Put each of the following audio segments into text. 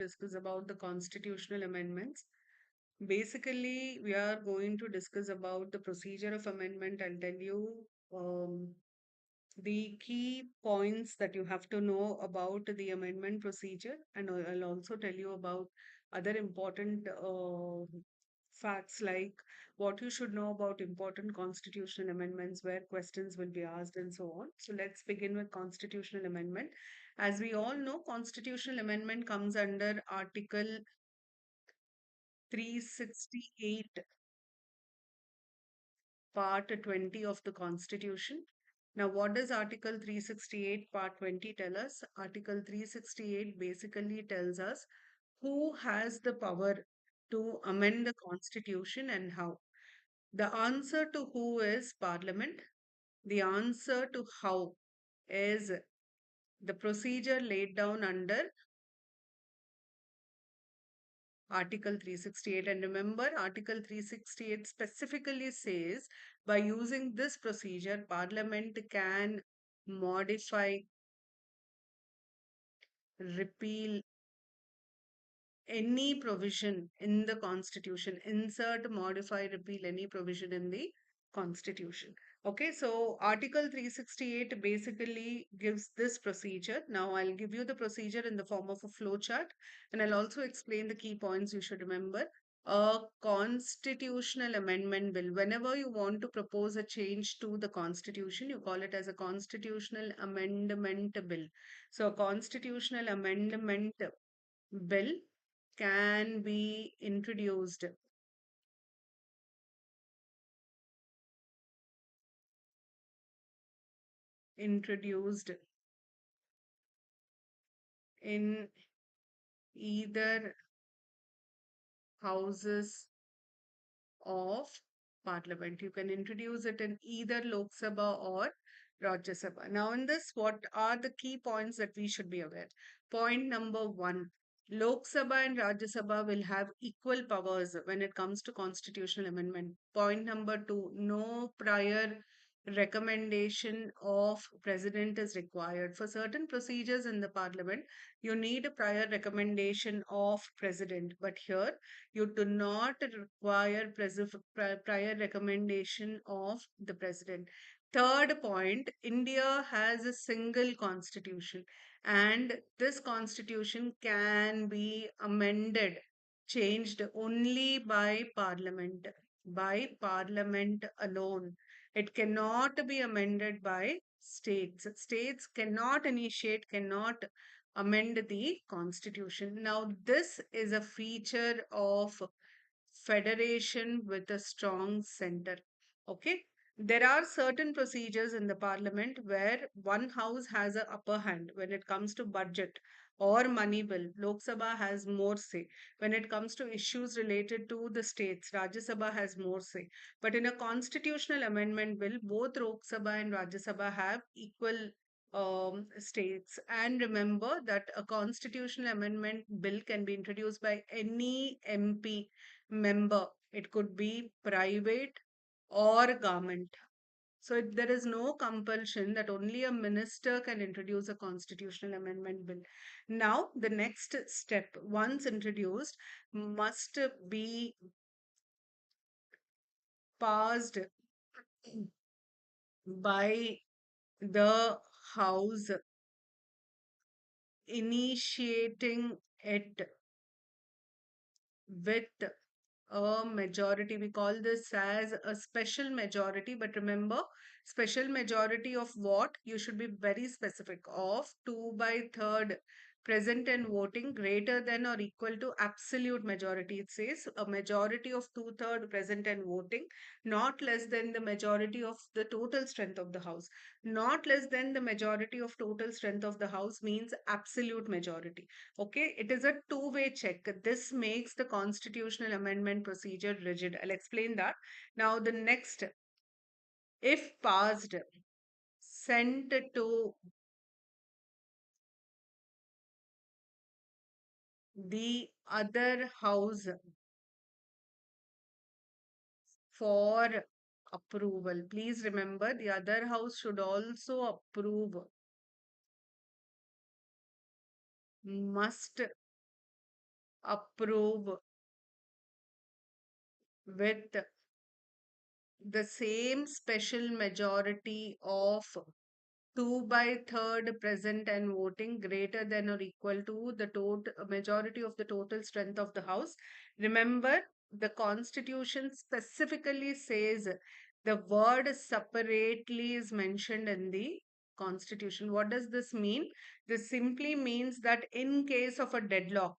Discuss about the constitutional amendments. Basically, we are going to discuss about the procedure of amendment. I'll tell you the key points that you have to know about the amendment procedure, and I'll also tell you about other important facts like what you should know about important constitutional amendments, where questions will be asked, and so on. So let's begin with constitutional amendment. As we all know, constitutional amendment comes under Article 368, Part 20 of the Constitution. Now, what does Article 368, Part 20 tell us? Article 368 basically tells us who has the power to amend the Constitution and how. The answer to who is Parliament. The answer to how is the procedure laid down under Article 368. And remember, Article 368 specifically says by using this procedure, Parliament can modify, repeal any provision in the Constitution, insert, modify, repeal any provision in the Constitution. Okay, so Article 368 basically gives this procedure. Now, I'll give you the procedure in the form of a flow chart, and I'll also explain the key points you should remember. A constitutional amendment bill, whenever you want to propose a change to the Constitution, you call it as a constitutional amendment bill. So, a constitutional amendment bill can be introduced in either houses of parliament. You can introduce it in either Lok Sabha or Rajya Sabha. Now, in this, what are the key points that we should be aware? Point number one, Lok Sabha and Rajya Sabha will have equal powers when it comes to constitutional amendment. Point number two, no prior recommendation of president is required. For certain procedures in the parliament, you need a prior recommendation of president. But here, you do not require prior recommendation of the president. Third point, India has a single constitution, and this constitution can be amended, changed only by parliament alone. It cannot be amended by states. States cannot initiate, cannot amend the constitution. Now, this is a feature of federation with a strong center. Okay. There are certain procedures in the parliament where one house has an upper hand when it comes to budget or money bill. Lok Sabha has more say. When it comes to issues related to the states, Rajya Sabha has more say. But in a constitutional amendment bill, both Lok Sabha and Rajya Sabha have equal states. And remember that a constitutional amendment bill can be introduced by any MP member. It could be private or government. So there is no compulsion that only a minister can introduce a constitutional amendment bill. Now, the next step, once introduced, must be passed by the House initiating it with a majority. We call this as a special majority. But remember, special majority of what? You should be very specific. Of 2 by 3rd present and voting greater than or equal to absolute majority. It says a majority of 2/3 present and voting, not less than the majority of the total strength of the house. Not less than the majority of total strength of the house means absolute majority. Okay, it is a two-way check. This makes the constitutional amendment procedure rigid. I'll explain that. Now, the next, if passed, sent to the other house for approval. Please remember, the other house should also approve, must approve with the same special majority of 2 by third present and voting greater than or equal to the total majority of the total strength of the house. Remember, the constitution specifically says the word separately is mentioned in the constitution. What does this mean? This simply means that in case of a deadlock,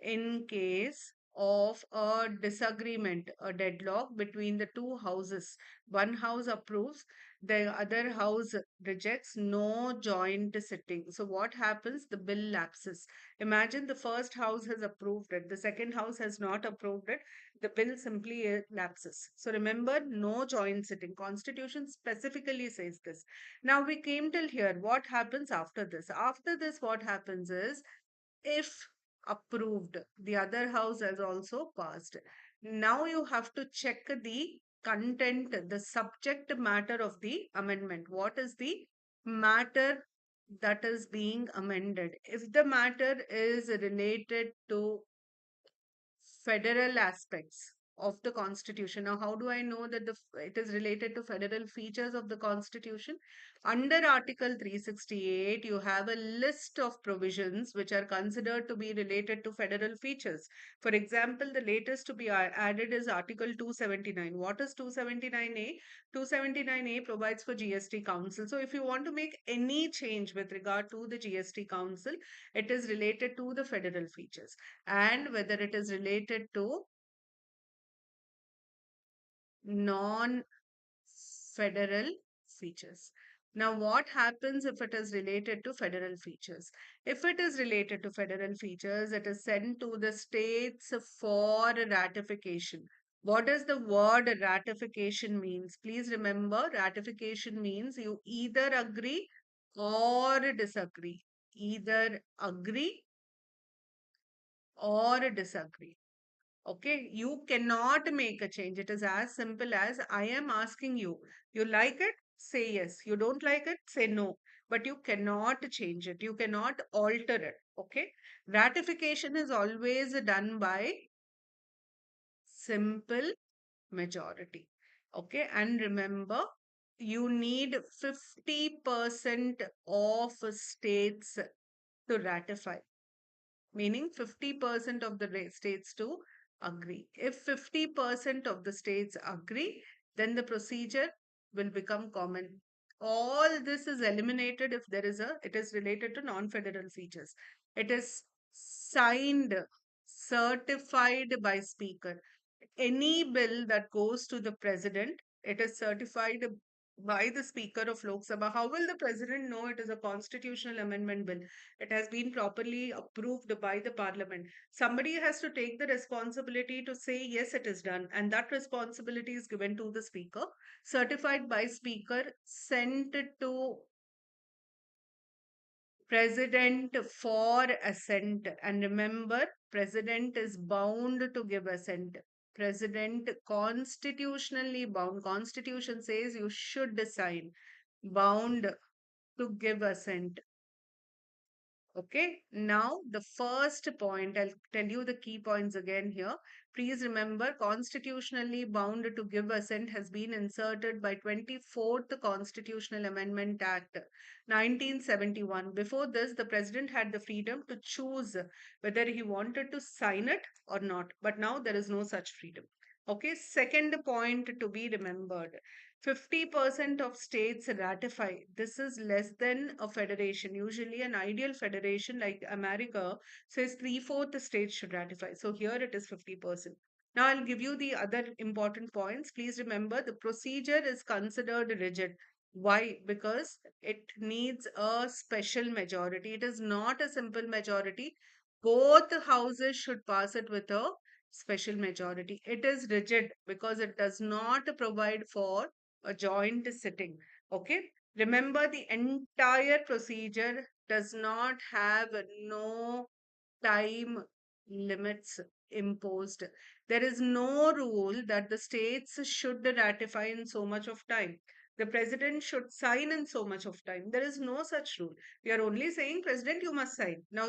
in case of a disagreement, a deadlock between the two houses, one house approves, the other house rejects, no joint sitting. So, what happens? The bill lapses. Imagine the first house has approved it, the second house has not approved it, the bill simply lapses. So, remember, no joint sitting. Constitution specifically says this. Now, we came till here. What happens after this? After this, what happens is if approved, the other house has also passed. Now you have to check the content, the subject matter of the amendment. What is the matter that is being amended? If the matter is related to federal aspects of the constitution. Now, how do I know that it is related to federal features of the constitution? Under Article 368, you have a list of provisions which are considered to be related to federal features. For example, the latest to be added is Article 279. What is 279A? 279A provides for GST Council. So, if you want to make any change with regard to the GST Council, it is related to the federal features, and whether it is related to non federal features. Now, what happens if it is related to federal features? If it is related to federal features, it is sent to the states for ratification. What does the word ratification means? Please remember, ratification means you either agree or disagree. Either agree or disagree. Okay, you cannot make a change. It is as simple as I am asking you. You like it? Say yes. You don't like it? Say no. But you cannot change it. You cannot alter it. Okay. Ratification is always done by simple majority. Okay. And remember, you need 50% of states to ratify, meaning 50% of the states to agree. If 50% of the states agree, then the procedure will become common. All this is eliminated if it is related to non-federal features. It is signed, certified by speaker. Any bill that goes to the president, it is certified by the Speaker of Lok Sabha. How will the president know it is a constitutional amendment bill? It has been properly approved by the parliament. Somebody has to take the responsibility to say, yes, it is done. And that responsibility is given to the speaker, certified by speaker, sent to president for assent. And remember, president is bound to give assent. President constitutionally bound. Constitution says you should sign. Bound to give assent. Okay, now the first point, I'll tell you the key points again here. Please remember, constitutionally bound to give assent has been inserted by 24th Constitutional Amendment Act 1971. Before this, the president had the freedom to choose whether he wanted to sign it or not. But now there is no such freedom. Okay, second point to be remembered. 50% of states ratify. This is less than a federation. Usually, an ideal federation like America says three-fourths states should ratify. So here it is 50%. Now, I'll give you the other important points. Please remember the procedure is considered rigid. Why? Because it needs a special majority. It is not a simple majority. Both houses should pass it with a special majority. It is rigid because it does not provide for a joint sitting. Okay. Remember, the entire procedure does not have no time limits imposed. There is no rule that the states should ratify in so much of time. The president should sign in so much of time. There is no such rule. We are only saying, President, you must sign. Now,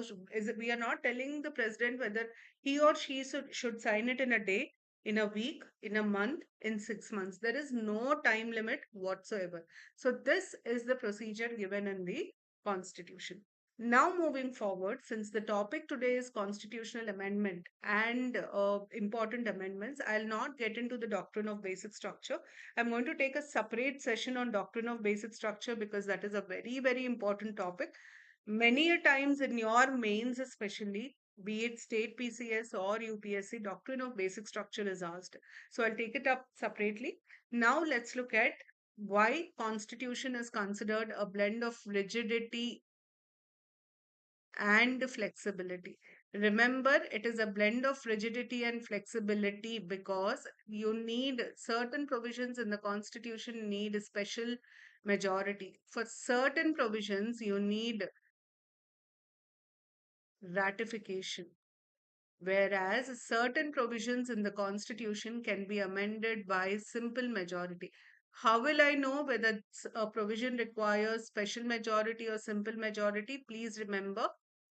we are not telling the president whether he or she should sign it in a day, in a week, in a month, in 6 months. There is no time limit whatsoever. So, this is the procedure given in the Constitution. Now, moving forward, since the topic today is constitutional amendment and important amendments, I'll not get into the doctrine of basic structure. I'm going to take a separate session on doctrine of basic structure because that is a very, very important topic. Many a times in your mains, especially, be it state PCS or UPSC, doctrine of basic structure is asked. So I'll take it up separately. Now let's look at why constitution is considered a blend of rigidity and flexibility. Remember, it is a blend of rigidity and flexibility because you need certain provisions in the constitution need a special majority. For certain provisions, you need ratification, whereas certain provisions in the constitution can be amended by simple majority. How will I know whether a provision requires special majority or simple majority? Please remember,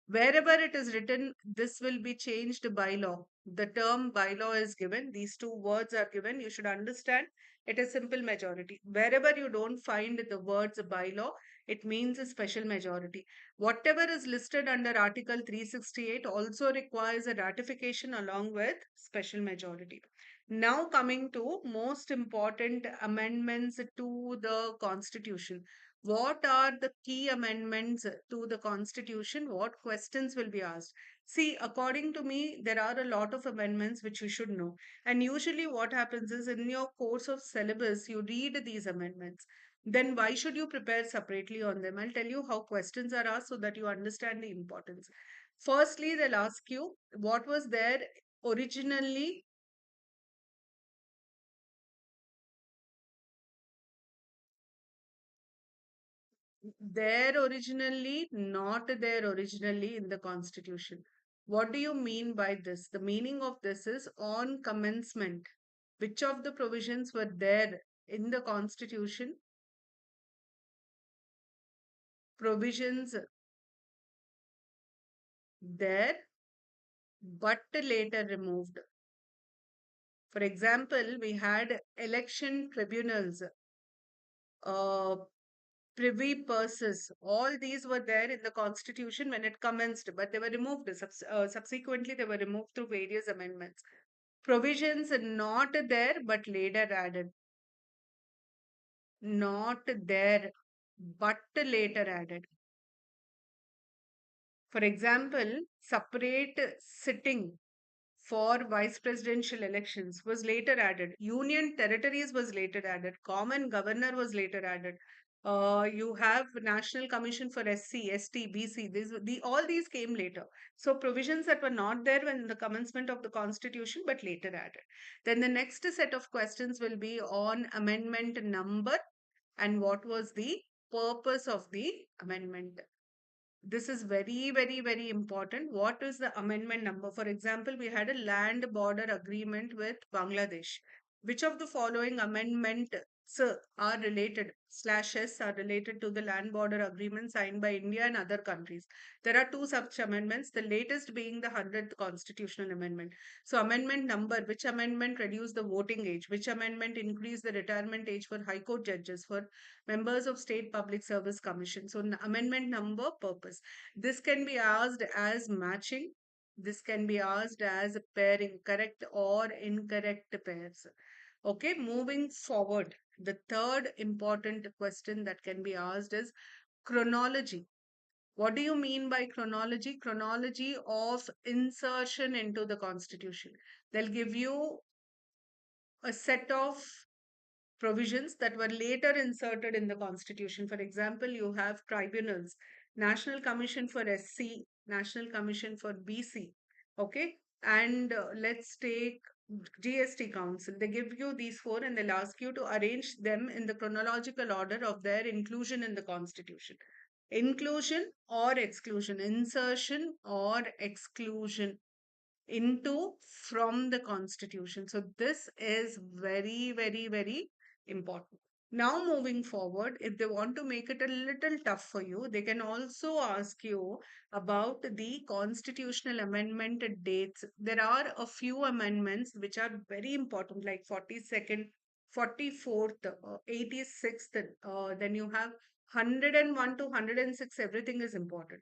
wherever it is written, this will be changed by law. The term bylaw is given, these two words are given. You should understand it is simple majority. Wherever you don't find the words bylaw, it means a special majority. Whatever is listed under Article 368 also requires a ratification along with special majority. Now, coming to most important amendments to the Constitution. What are the key amendments to the Constitution? What questions will be asked? See, according to me, there are a lot of amendments which you should know. And usually, what happens is in your course of syllabus, you read these amendments. Then why should you prepare separately on them? I'll tell you how questions are asked so that you understand the importance. Firstly, they'll ask you what was there originally not there originally in the constitution. What do you mean by this? The meaning of this is on commencement. Which of the provisions were there in the constitution? Provisions there but later removed. For example, we had election tribunals, uh, privy purses. All these were there in the constitution when it commenced, but they were removed. Subsequently, they were removed through various amendments. Provisions not there but later added. Not there but later added. For example, separate sitting for vice presidential elections was later added. Union territories was later added. Common governor was later added. You have National Commission for SC, ST, BC. All these came later. So provisions that were not there when the commencement of the constitution, but later added. Then the next set of questions will be on amendment number and what was the purpose of the amendment. This is very, very, very important. What is the amendment number? For example, we had a land border agreement with Bangladesh. Which of the following amendments are related, slash S are related to the land border agreement signed by India and other countries? There are two such amendments, the latest being the 100th constitutional amendment. So, amendment number, which amendment reduced the voting age? Which amendment increased the retirement age for High Court judges, for members of State Public Service Commission? So, amendment number, purpose. This can be asked as matching. This can be asked as pairing, correct or incorrect pairs. Okay, moving forward. The third important question that can be asked is chronology. What do you mean by chronology? Chronology of insertion into the constitution. They'll give you a set of provisions that were later inserted in the constitution. For example, you have tribunals, National Commission for SC, National Commission for BC. Okay, and let's take GST Council. They give you these four and they'll ask you to arrange them in the chronological order of their inclusion in the constitution. Inclusion or exclusion, insertion or exclusion into from the constitution. So this is very, very, very important. Now, moving forward, if they want to make it a little tough for you, they can also ask you about the constitutional amendment dates. There are a few amendments which are very important, like 42nd, 44th, 86th, then you have 101 to 106, everything is important.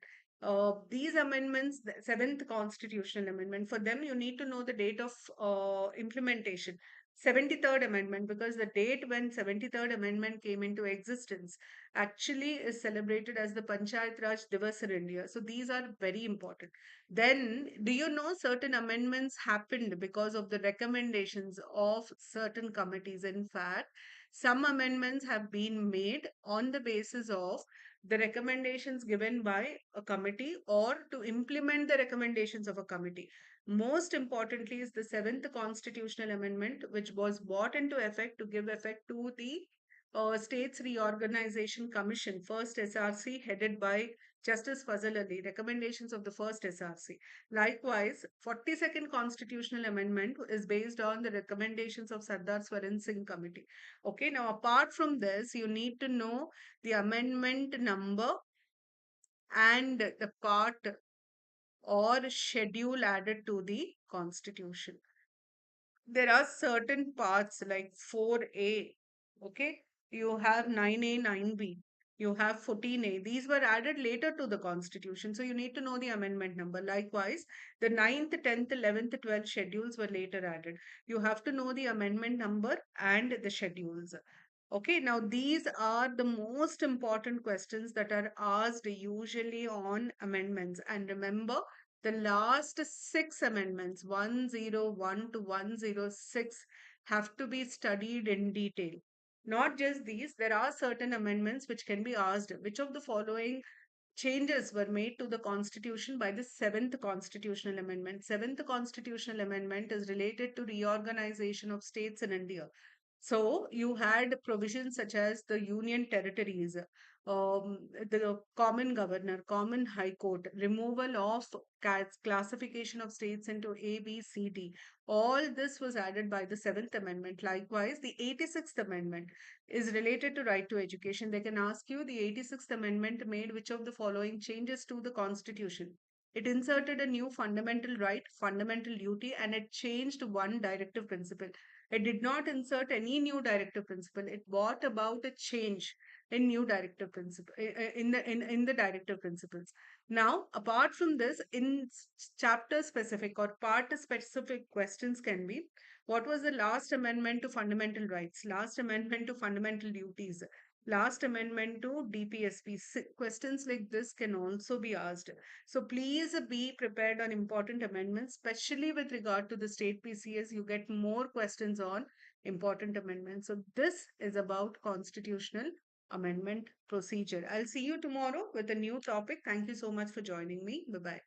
These amendments, the seventh constitutional amendment, for them, you need to know the date of implementation. 73rd Amendment, because the date when 73rd Amendment came into existence actually is celebrated as the Panchayat Raj Divas in India. So these are very important. Then, do you know certain amendments happened because of the recommendations of certain committees? In fact, some amendments have been made on the basis of the recommendations given by a committee or to implement the recommendations of a committee. Most importantly, is the seventh constitutional amendment, which was brought into effect to give effect to the States Reorganization Commission, first SRC, headed by Justice Fazal Ali, recommendations of the first SRC. Likewise, 42nd Constitutional Amendment is based on the recommendations of Sardar Swaran Singh Committee. Okay, now apart from this, you need to know the amendment number and the part or schedule added to the constitution. There are certain parts like 4A, okay? You have 9A, 9B, you have 14A. These were added later to the constitution, so you need to know the amendment number. Likewise, the ninth, 10th, 11th, 12th schedules were later added. You have to know the amendment number and the schedules. Okay, now these are the most important questions that are asked usually on amendments. And remember, the last six amendments, 101 to 106, have to be studied in detail. Not just these, there are certain amendments which can be asked which of the following changes were made to the constitution by the seventh constitutional amendment. Seventh constitutional amendment is related to reorganization of states in India. So you had provisions such as the union territories, the common governor, common high court, removal of classification of states into A, B, C, D. All this was added by the Seventh Amendment. Likewise, the 86th Amendment is related to right to education. They can ask you the 86th Amendment made which of the following changes to the Constitution? It inserted a new fundamental right, fundamental duty, and it changed one directive principle. It did not insert any new directive principle. It brought about a change in new directive principle in the directive principles. Now, apart from this, in chapter specific or part specific questions can be: what was the last amendment to fundamental rights? Last amendment to fundamental duties? Last amendment to DPSP? Questions like this can also be asked. So please be prepared on important amendments, especially with regard to the state PCS. You get more questions on important amendments. So this is about constitutional amendment procedure. I'll see you tomorrow with a new topic. Thank you so much for joining me. Bye bye.